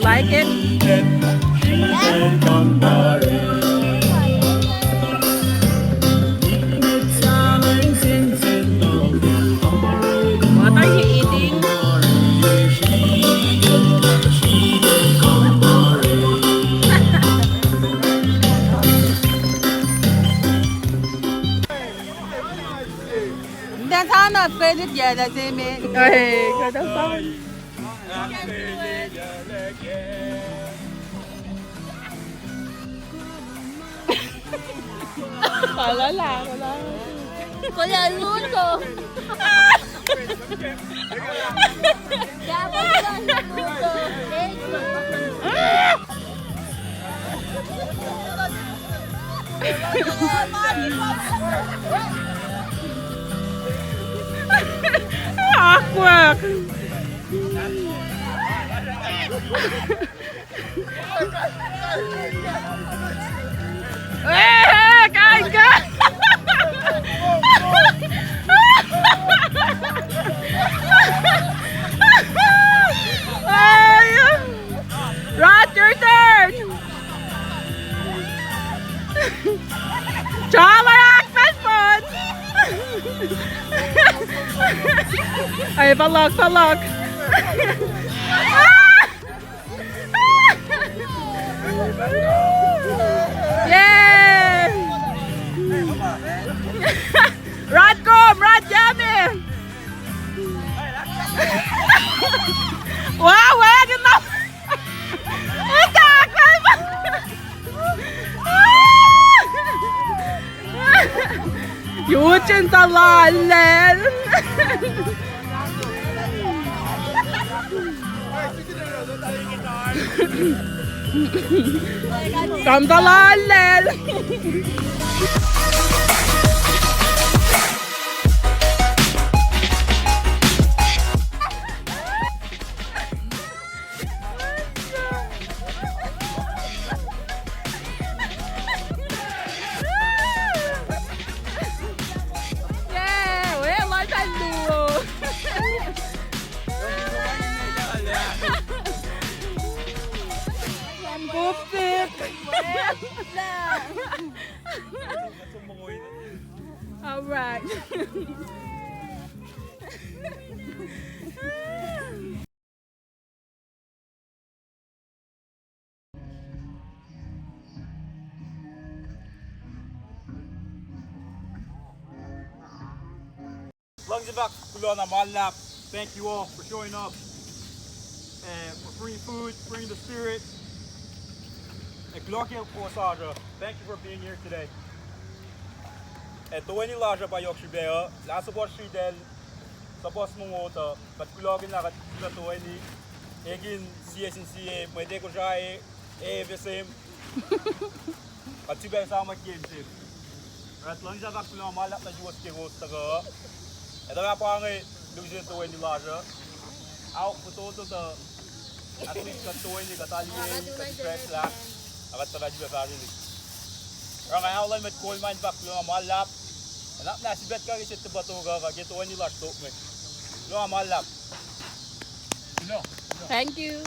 Like it? What are you eating? That's how not faded yet, that's it, man. Ay, ganda pa. Wala lang, wala. Kuya Luto. Dapat lang Luto. Awkward. Kain ka! Rod, your turn! Tsaka akpas po! Ay, palok, palok! Yay! Rod, come! Rod, yummy! Wow, wag na! Itakal mo! Yuchin sa lalim! Come sa lalim! All right. Langzibak Kulona Malap, thank you all for showing up for bringing food, bringing the spirit. And Kosrae, thank you for being here today. And to any laja pa yok shibeo, la support shidel, support mongota, but kulogin na to any egin CSNCA, mwede ko jai, VSM. At si Ben sama game. At Langzibak Kulona Malap na juwas kegos taga. Ito nga po ang lusin to any laja. Out po to at least katuin ni katalien, katstress lang. Akat sa radyo sa akin. Ang outline met coal mine back lo malap. Anak na sibet ka isit to batuga ka gito ni last to me. Lo malap. Thank you.